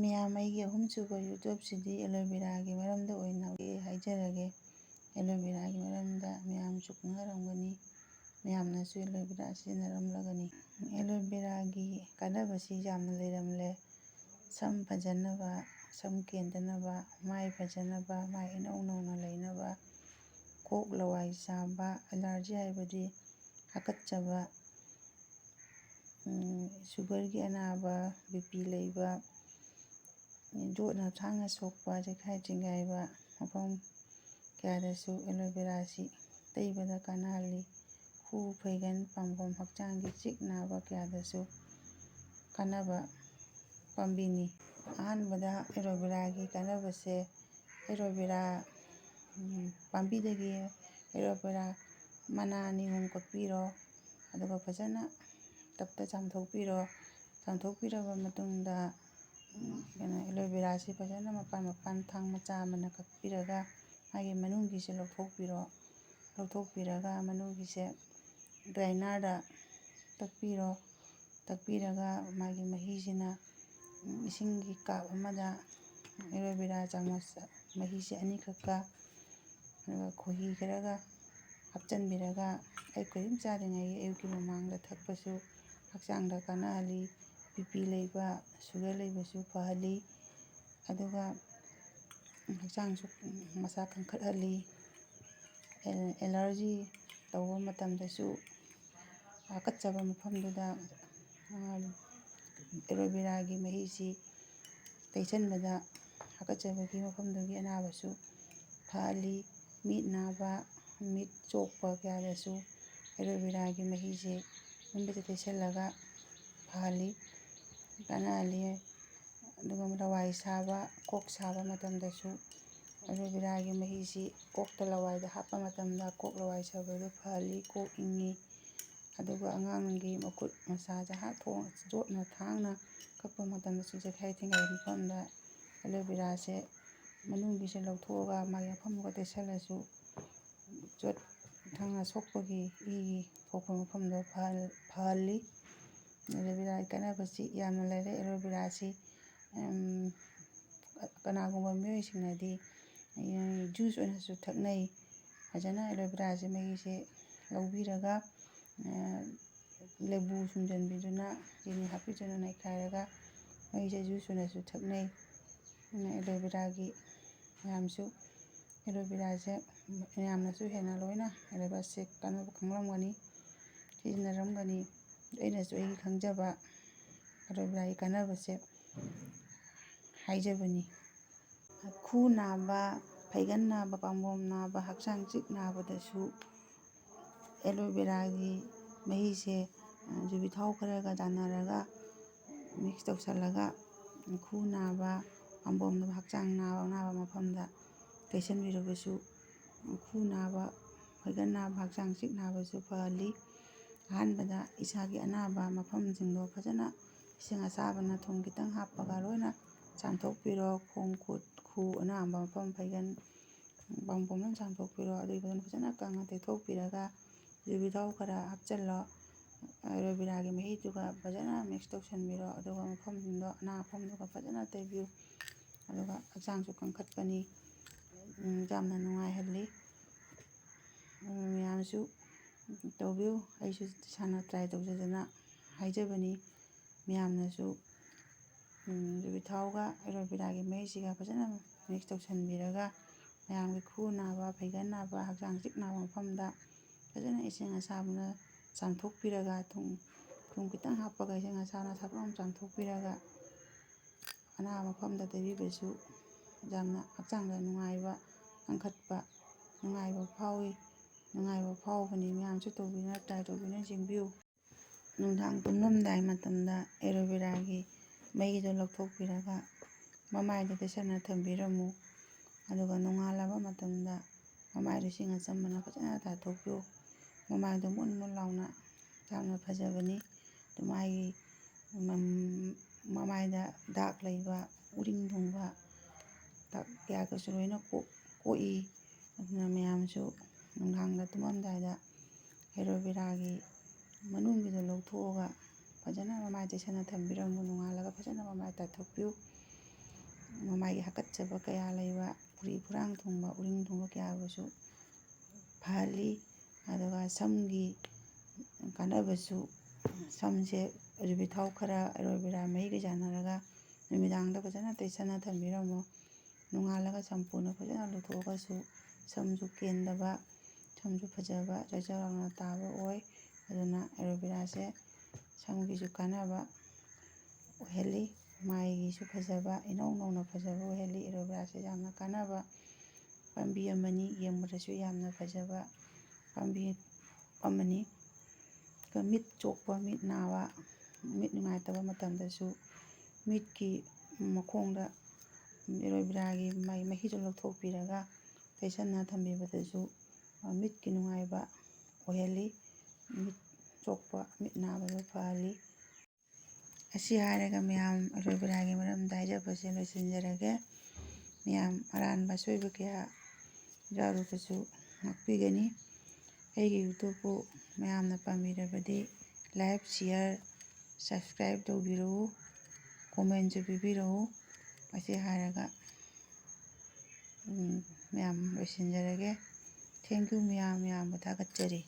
ꯃꯤꯌꯥꯝ ꯑꯩꯒꯤ ꯑꯍꯨꯝꯁꯨꯕ ꯌꯨꯇꯨꯕꯁꯤꯗꯤ ꯑꯦꯂꯣꯚꯦꯔꯥꯒꯤ ꯃꯔꯝꯗ ꯑꯣꯏꯅ ꯍꯥꯏꯖꯔꯒꯦ꯫ ꯑꯦꯂꯣꯚꯦꯔꯥꯒꯤ ꯃꯔꯝꯗ ꯃꯌꯥꯝꯁꯨ ꯈꯪꯅꯔꯝꯒꯅꯤ, ꯃꯌꯥꯝꯅꯁꯨ ꯑꯦꯂꯣꯚꯦꯔꯥ ꯁꯤꯖꯤꯟꯅꯔꯝꯂꯒꯅꯤ꯫ ꯑꯦꯂꯣꯚꯦꯔꯥꯒꯤ ꯀꯥꯟꯅꯕꯁꯤ ꯌꯥꯝꯅ ꯂꯩꯔꯝꯂꯦ꯫ ꯁꯝ ꯐꯖꯅꯕ, ꯁꯝ ꯀꯦꯟꯗꯅꯕ, ꯃꯥꯏ ꯐꯖꯅꯕ, ꯃꯥꯏ ꯏꯅꯧ ꯅꯧꯅ ꯂꯩꯅꯕ, ꯀꯣꯛ ꯂꯋꯥꯏ ꯆꯥꯕ, ꯑꯦꯂꯔꯖꯤ ꯍꯥꯏꯕꯗꯤ ꯍꯥꯀꯠꯆꯕ, ꯁꯨꯒꯔꯒꯤ ꯑꯅꯥꯕ, ꯕꯤꯄꯤ ꯂꯩꯕ, ꯌꯣꯠꯅ ꯊꯥꯡꯅ ꯁꯣꯛꯄ, ꯆꯦꯈꯥꯏ ꯆꯤꯡꯒꯥꯏꯕ ꯃꯐꯝ ꯀꯌꯥꯗꯁꯨ ꯑꯦꯂꯣꯚꯦꯔꯥꯁꯤ ꯇꯩꯕꯗ ꯀꯥꯟꯅꯍꯜꯂꯤ꯫ ꯈꯨ, ꯐꯩꯒꯟ, ꯄꯥꯝꯕꯣꯝ, ꯍꯛꯆꯥꯡꯒꯤ ꯆꯤꯛ ꯅꯥꯕ ꯀꯌꯥꯗꯁꯨ ꯀꯥꯟꯅꯕ ꯄꯥꯝꯕꯤꯅꯤ꯫ ꯑꯍꯥꯟꯕꯗ ꯑꯦꯂꯣꯚꯦꯔꯥꯒꯤ ꯀꯥꯟꯅꯕꯁꯦ, ꯑꯦꯂꯣꯚꯦꯔꯥ ꯄꯥꯝꯕꯤꯗꯒꯤ ꯑꯦꯂꯣꯚꯦꯔꯥ ꯃꯅꯥ ꯑꯅꯤ ꯑꯍꯨꯝ ꯀꯛꯄꯤꯔꯣ, ꯑꯗꯨꯒ ꯐꯖꯅ ꯇꯞꯇ ꯆꯥꯝꯊꯣꯛꯄꯤꯔꯣ꯫ ꯆꯥꯝꯊꯣꯛꯄꯤꯔꯕ ꯃꯇꯨꯡꯗ ꯑꯦꯂꯣꯚꯦꯔꯥꯁꯤ ꯐꯖꯅ ꯃꯄꯥꯟ ꯊꯥꯡ ꯃꯆꯥ ꯑꯃꯅ ꯀꯛꯄꯤꯔꯒ ꯃꯥꯒꯤ ꯃꯅꯨꯡꯒꯤꯁꯦ ꯂꯧꯊꯣꯛꯄꯤꯔꯣ꯫ ꯂꯧꯊꯣꯛꯄꯤꯔꯒ ꯃꯅꯨꯡꯒꯤꯁꯦ ꯒ꯭ꯔꯥꯏꯅꯔꯗ ꯇꯛꯄꯤꯔꯣ꯫ ꯇꯛꯄꯤꯔꯒ ꯃꯥꯒꯤ ꯃꯍꯤꯁꯤꯅ ꯏꯁꯤꯡꯒꯤ ꯀꯞ ꯑꯃꯗ ꯑꯦꯂꯣꯚꯦꯔꯥ ꯆꯥꯃꯁ ꯃꯍꯤꯁꯦ ꯑꯅꯤꯈꯛꯀ ꯑꯗꯨꯒ ꯈꯣꯏꯍꯤ ꯈꯔꯒ ꯍꯥꯞꯆꯤꯟꯕꯤꯔꯒ ꯀꯔꯤꯝ ꯆꯥꯗ꯭ꯔꯤꯉꯩꯒꯤ ꯑꯌꯨꯛꯀꯤ ꯃꯃꯥꯡꯗ ꯊꯛꯄꯁꯨ ꯍꯛꯆꯥꯡꯗ ꯀꯥꯟꯅꯍꯜꯂꯤ꯫ ꯕꯤꯄꯤ ꯂꯩꯕ, ꯁꯨꯒꯔ ꯂꯩꯕꯁꯨ ꯐꯍꯜꯂꯤ, ꯑꯗꯨꯒ ꯍꯛꯆꯥꯡꯁꯨ ꯃꯁꯥ ꯀꯟꯈꯠꯍꯜꯂꯤ꯫ ꯑꯦꯂꯔꯖꯤ ꯇꯧꯕ ꯃꯇꯝꯗꯁꯨ ꯍꯥꯀꯠꯆꯕ ꯃꯐꯝꯗꯨꯗ ꯑꯦꯂꯣꯚꯦꯔꯥꯒꯤ ꯃꯍꯤꯁꯤ ꯇꯩꯁꯟꯕꯗ ꯍꯥꯀꯠꯆꯕꯒꯤ ꯃꯐꯝꯗꯨꯒꯤ ꯑꯅꯥꯕꯁꯨ ꯐꯍꯜꯂꯤ꯫ ꯃꯤꯠ ꯅꯥꯕ, ꯃꯤꯠ ꯆꯣꯛꯄ ꯀꯌꯥꯗꯁꯨ ꯑꯦꯂꯣꯚꯦꯔꯥꯒꯤ ꯃꯍꯤꯁꯦ ꯃꯤꯠꯇ ꯇꯩꯁꯜꯂꯒ ꯐꯍꯜꯂꯤ, ꯀꯥꯟꯅꯍꯜꯂꯤ꯫ ꯑꯗꯨꯒ ꯂꯋꯥꯏ ꯁꯥꯕ, ꯀꯣꯛ ꯁꯥꯕ ꯃꯇꯝꯗꯁꯨ ꯑꯦꯂꯣꯚꯦꯔꯥꯒꯤ ꯃꯍꯤꯁꯤ ꯀꯣꯛꯇ ꯂꯋꯥꯏꯗ ꯍꯥꯞꯄ ꯃꯇꯝꯗ ꯀꯣꯛ ꯂꯋꯥꯏ ꯁꯥꯕꯗꯨ ꯐꯍꯜꯂꯤ, ꯀꯣꯛ ꯏꯪꯉꯤ꯫ ꯑꯗꯨꯒ ꯑꯉꯥꯡꯒꯤ ꯃꯈꯨꯠ ꯃꯁꯥꯗ ꯌꯣꯠꯅ ꯊꯥꯡꯅ ꯀꯛꯄ ꯃꯇꯝꯗꯁꯨ ꯆꯦꯈꯥꯏ ꯆꯤꯡꯒꯥꯏꯕ ꯃꯐꯝꯗ ꯑꯦꯂꯣꯚꯦꯔꯥꯁꯦ ꯃꯅꯨꯡꯒꯤꯁꯦ ꯂꯧꯊꯣꯛꯑꯒ ꯃꯥꯒꯤ ꯃꯐꯝꯗꯨꯒ ꯇꯩꯁꯜꯂꯁꯨ ꯌꯣꯠ ꯊꯥꯡꯅ ꯁꯣꯛꯄꯒꯤ ꯏ ꯊꯣꯛꯄ ꯃꯐꯝꯗꯣ ꯐꯍꯜꯂꯤ꯫ ꯑꯦꯂꯣꯚꯦꯔꯥꯒꯤ ꯀꯥꯟꯅꯕꯁꯤ ꯌꯥꯝꯅ ꯂꯩꯔꯦ꯫ ꯑꯦꯂꯣꯚꯦꯔꯥꯁꯤ ꯀꯅꯥꯒꯨꯝꯕ ꯃꯤꯑꯣꯏꯁꯤꯡꯅꯗꯤ ꯖꯨꯁ ꯑꯣꯏꯅꯁꯨ ꯊꯛꯅꯩ꯫ ꯐꯖꯅ ꯑꯦꯂꯣꯚꯦꯔꯥꯁꯦ ꯃꯍꯤꯁꯦ ꯂꯧꯕꯤꯔꯒ ꯂꯦꯕꯨ ꯁꯨꯝꯖꯤꯟꯕꯤꯗꯨꯅ, ꯆꯤꯅꯤ ꯍꯥꯞꯄꯤꯗꯨꯅ ꯅꯩꯈꯥꯏꯔꯒ ꯃꯍꯤꯁꯦ ꯖꯨꯁ ꯑꯣꯏꯅꯁꯨ ꯊꯛꯅꯩ꯫ ꯑꯦꯂꯣꯚꯦꯔꯥꯒꯤ ꯑꯦꯂꯣꯚꯦꯔꯥꯁꯦ ꯃꯌꯥꯝꯅꯁꯨ ꯍꯦꯟꯅ ꯂꯣꯏꯅ ꯑꯦꯂꯣꯚꯦꯔꯥꯁꯦ ꯀꯥꯟꯅꯕ ꯈꯪꯂꯝꯒꯅꯤ, ꯁꯤꯖꯤꯟꯅꯔꯝꯒꯅꯤ꯫ ꯑꯩꯅꯁꯨ ꯑꯩꯒꯤ ꯈꯪꯖꯕ ꯑꯦꯂꯣꯚꯦꯔꯥꯒꯤ ꯀꯥꯟꯅꯕꯁꯦ ꯍꯥꯏꯖꯕꯅꯤ꯫ ꯈꯨ ꯅꯥꯕ, ꯐꯩꯒꯟ ꯅꯥꯕ, ꯄꯥꯝꯕꯣꯝ ꯅꯥꯕ, ꯍꯛꯆꯥꯡ ꯆꯤꯛ ꯅꯥꯕꯗꯁꯨ ꯑꯦꯂꯣꯚꯦꯔꯥꯒꯤ ꯃꯍꯤꯁꯦ ꯌꯨꯕꯤ ꯊꯥꯎ ꯈꯔꯒ ꯆꯥꯟꯅꯔꯒ ꯃꯤꯛꯁ ꯇꯧꯁꯜꯂꯒ ꯈꯨ ꯅꯥꯕ, ꯄꯥꯝꯕꯣꯝ ꯅꯥꯕ, ꯍꯛꯆꯥꯡ ꯅꯥꯕ ꯑꯅꯥꯕ ꯃꯐꯝꯗ ꯇꯩꯁꯟꯕꯤꯔꯕꯁꯨ ꯈꯨ ꯅꯥꯕ, ꯐꯩꯒꯟ ꯅꯥꯕ, ꯍꯛꯆꯥꯡ ꯆꯤꯛ ꯅꯥꯕꯁꯨ ꯐꯍꯜꯂꯤ꯫ ꯑꯍꯥꯟꯕꯗ ꯏꯁꯥꯒꯤ ꯑꯅꯥꯕ ꯃꯐꯝꯁꯤꯡꯗꯣ ꯐꯖꯅ ꯏꯁꯤꯡ ꯑꯁꯥꯕꯅ ꯊꯨꯝ ꯈꯤꯇꯪ ꯍꯥꯞꯄꯒ ꯂꯣꯏꯅ ꯆꯥꯝꯊꯣꯛꯄꯤꯔꯣ꯫ ꯈꯣꯡ ꯈꯨꯠ, ꯈꯨ ꯑꯅꯥꯕ ꯃꯐꯝ, ꯐꯩꯒꯟ, ꯄꯥꯝꯕꯣꯝ ꯂꯣꯏꯅ ꯆꯥꯝꯊꯣꯛꯄꯤꯔꯣ꯫ ꯑꯗꯨꯒꯤ ꯐꯖꯅ ꯀꯪꯅ ꯇꯩꯊꯣꯛꯄꯤꯔꯒ ꯌꯨꯕꯤ ꯊꯥꯎ ꯈꯔ ꯍꯥꯞꯆꯤꯜꯂꯣ꯫ ꯑꯦꯂꯣꯚꯦꯔꯥꯒꯤ ꯃꯍꯤꯗꯨꯒ ꯐꯖꯅ ꯃꯤꯛꯁ ꯇꯧꯁꯟꯕꯤꯔꯣ꯫ ꯑꯗꯨꯒ ꯃꯐꯝꯁꯤꯡꯗꯣ ꯑꯅꯥꯕ ꯃꯐꯝꯗꯨꯒ ꯐꯖꯅ ꯇꯩꯕꯤꯌꯨ꯫ ꯑꯗꯨꯒ ꯍꯛꯆꯥꯡꯁꯨ ꯀꯟꯈꯠꯄꯅꯤ, ꯌꯥꯝꯅ ꯅꯨꯡꯉꯥꯏꯍꯜꯂꯤ꯫ ꯃꯌꯥꯝꯁꯨ ꯇꯧꯕꯤꯌꯨ꯫ ꯑꯩꯁꯨ ꯏꯁꯥꯅ ꯇ꯭ꯔꯥꯏ ꯇꯧꯖꯗꯅ ꯍꯥꯏꯖꯕꯅꯤ꯫ ꯃꯌꯥꯝꯅꯁꯨ ꯌꯨꯕꯤ ꯊꯥꯎꯒ ꯑꯦꯂꯣꯚꯦꯔꯥꯒꯤ ꯃꯍꯤꯁꯤꯒ ꯐꯖꯅ ꯃꯤꯛꯁ ꯇꯧꯁꯟꯕꯤꯔꯒ ꯃꯌꯥꯝꯒꯤ ꯈꯨ ꯅꯥꯕ, ꯐꯩꯒꯟ ꯅꯥꯕ, ꯍꯛꯆꯥꯡ ꯆꯤꯛ ꯅꯥꯕ ꯃꯐꯝꯗ ꯐꯖꯅ ꯏꯁꯤꯡ ꯑꯁꯥꯕꯅ ꯆꯥꯝꯊꯣꯛꯄꯤꯔꯒ ꯊꯨꯝ ꯈꯤꯇꯪ ꯍꯥꯞꯄꯒ ꯏꯁꯤꯡ ꯑꯁꯥꯕꯅ ꯁꯥꯄꯣꯟ ꯆꯥꯝꯊꯣꯛꯄꯤꯔꯒ ꯑꯅꯥꯕ ꯃꯐꯝꯗ ꯇꯩꯕꯤꯕꯁꯨ ꯌꯥꯝꯅ ꯍꯛꯆꯥꯡꯗ ꯅꯨꯡꯉꯥꯏꯕ, ꯀꯟꯈꯠꯄ, ꯅꯨꯡꯉꯥꯏꯕ ꯐꯥꯎꯏ, ꯅꯨꯡꯉꯥꯏꯕ ꯐꯥꯎꯕꯅꯤ꯫ ꯃꯌꯥꯝꯁꯨ ꯇꯧꯕꯤꯗꯨꯅ ꯇ꯭ꯔꯥꯏ ꯇꯧꯕꯤꯗꯨꯅ ꯌꯦꯡꯕꯤꯌꯨ꯫ ꯅꯨꯡꯗꯥꯡ ꯇꯨꯝꯂꯝꯗꯥꯏ ꯃꯇꯝꯗ ꯑꯦꯂꯣꯚꯦꯔꯥꯒꯤ ꯃꯍꯤꯗꯣ ꯂꯧꯊꯣꯛꯄꯤꯔꯒ ꯃꯃꯥꯏꯗ ꯇꯩꯁꯟꯅ ꯊꯝꯕꯤꯔꯝꯃꯨ꯫ ꯑꯗꯨꯒ ꯅꯣꯡꯉꯥꯜꯂꯕ ꯃꯇꯝꯗ ꯃꯃꯥꯏꯗꯣ ꯏꯁꯤꯡ ꯑꯆꯝꯕꯅ ꯐꯖꯅ ꯇꯥꯊꯣꯛꯄꯤꯌꯨ꯫ ꯃꯃꯥꯏꯗꯣ ꯃꯨꯟ ꯃꯨꯟ ꯂꯥꯎꯅ ꯌꯥꯝꯅ ꯐꯖꯕꯅꯤ꯫ ꯃꯥꯒꯤ ꯃꯃꯥꯏꯗ ꯗꯥꯛ ꯂꯩꯕ, ꯎꯔꯤꯡ ꯊꯨꯡꯕ ꯀꯌꯥꯒꯁꯨ ꯂꯣꯏꯅ ꯀꯣꯛꯏ꯫ ꯑꯗꯨꯅ ꯃꯌꯥꯝꯁꯨ ꯅꯨꯡꯗꯥꯡꯗ ꯇꯨꯝꯃꯝꯗꯥꯏꯗ ꯑꯦꯂꯣꯚꯦꯔꯥꯒꯤ ꯃꯅꯨꯡꯒꯤꯗꯣ ꯂꯧꯊꯣꯛꯑꯒ ꯐꯖꯅ ꯃꯃꯥꯏ ꯇꯩꯁꯟꯅ ꯊꯝꯕꯤꯔꯝꯃꯨ꯫ ꯅꯣꯡꯉꯥꯜꯂꯒ ꯐꯖꯅ ꯃꯃꯥꯏ ꯇꯥꯊꯣꯛꯄꯤꯌꯨ꯫ ꯃꯃꯥꯏꯒꯤ ꯍꯥꯀꯠꯆꯕ ꯀꯌꯥ ꯂꯩꯕ ꯐꯨꯔꯤ ꯐꯨꯔꯥꯡ ꯊꯨꯡꯕ ꯎꯔꯤꯡ ꯊꯨꯡꯕ ꯀꯌꯥꯕꯨꯁꯨ ꯐꯍꯜꯂꯤ꯫ ꯑꯗꯨꯒ ꯁꯝꯒꯤ ꯀꯥꯟꯅꯕꯁꯨ ꯁꯝꯁꯦ ꯌꯨꯕꯤ ꯊꯥꯎ ꯈꯔ ꯑꯦꯂꯣꯚꯦꯔꯥ ꯃꯍꯤꯒ ꯌꯥꯟꯅꯔꯒ ꯅꯨꯃꯤꯗꯥꯡꯗ ꯐꯖꯅ ꯇꯩꯁꯟꯅ ꯊꯝꯕꯤꯔꯝꯃꯣ꯫ ꯅꯣꯡꯉꯥꯜꯂꯒ ꯁꯝꯄꯨꯅ ꯐꯖꯅ ꯂꯨꯊꯣꯛꯑꯒꯁꯨ ꯁꯝꯁꯨ ꯀꯦꯟꯗꯕ ꯁꯝꯁꯨ ꯐꯖꯕ ꯆꯩꯆꯥꯎ ꯂꯥꯎꯅ ꯇꯥꯕ ꯑꯣꯏ꯫ ꯑꯗꯨꯅ ꯑꯦꯂꯣꯚꯦꯔꯥꯁꯦ ꯁꯝꯒꯤꯁꯨ ꯀꯥꯟꯅꯕ ꯑꯣꯏꯍꯜꯂꯤ, ꯃꯥꯏꯒꯤꯁꯨ ꯐꯖꯕ ꯏꯅꯧ ꯅꯧꯅ ꯐꯖꯕ ꯑꯣꯏꯍꯜꯂꯤ꯫ ꯑꯦꯂꯣꯚꯦꯔꯥꯁꯦ ꯌꯥꯝꯅ ꯀꯥꯟꯅꯕ ꯄꯥꯝꯕꯤ ꯑꯃꯅꯤ, ꯌꯦꯡꯕꯗꯁꯨ ꯌꯥꯝꯅ ꯐꯖꯕ ꯄꯥꯝꯕꯤ ꯑꯃꯅꯤ꯫ ꯃꯤꯠ ꯆꯣꯛꯄ, ꯃꯤꯠ ꯅꯥꯕ, ꯃꯤꯠ ꯅꯨꯡꯉꯥꯏꯇꯕ ꯃꯇꯝꯗꯁꯨ ꯃꯤꯠꯀꯤ ꯃꯈꯣꯡꯗ ꯑꯦꯂꯣꯚꯦꯔꯥꯒꯤ ꯃꯍꯤꯗꯨ ꯂꯧꯊꯣꯛꯄꯤꯔꯒ ꯇꯩꯁꯟꯅ ꯊꯝꯕꯤꯕꯗꯁꯨ ꯃꯤꯠꯀꯤ ꯅꯨꯡꯉꯥꯏꯕ ꯑꯣꯏꯍꯜꯂꯤ, ꯃꯤꯠ ꯆꯣꯛꯄ ꯃꯤꯠ ꯅꯥꯕꯗꯨ ꯐꯍꯜꯂꯤ꯫ ꯑꯁꯤ ꯍꯥꯏꯔꯒ ꯃꯌꯥꯝ ꯑꯦꯂꯣꯚꯦꯔꯥꯒꯤ ꯃꯔꯝꯗ ꯍꯥꯏꯖꯕꯁꯦ ꯂꯣꯏꯁꯤꯟꯖꯔꯒꯦ꯫ ꯃꯌꯥꯝ ꯑꯔꯥꯟꯕ ꯑꯁꯣꯏꯕ ꯀꯌꯥ ꯌꯥꯎꯔꯕꯁꯨ ꯉꯥꯛꯄꯤꯒꯅꯤ꯫ ꯑꯩꯒꯤ ꯌꯨꯇꯨꯕꯄꯨ ꯃꯌꯥꯝꯅ ꯄꯥꯝꯕꯤꯔꯕꯗꯤ ꯂꯥꯏꯛ, ꯁꯤꯌꯔ, ꯁꯕꯁꯀ꯭ꯔꯥꯏꯕ ꯇꯧꯕꯤꯔꯛꯎ, ꯀꯣꯃꯦꯟꯁꯨ ꯄꯤꯕꯤꯔꯛꯎ꯫ ꯑꯁꯤ ꯍꯥꯏꯔꯒ ꯃꯌꯥꯝ ꯂꯣꯏꯁꯤꯟꯖꯔꯒꯦ꯫ ꯊꯦꯡꯛ ꯌꯨ ꯃꯌꯥꯝꯕꯨ ꯊꯥꯒꯠꯆꯔꯤ꯫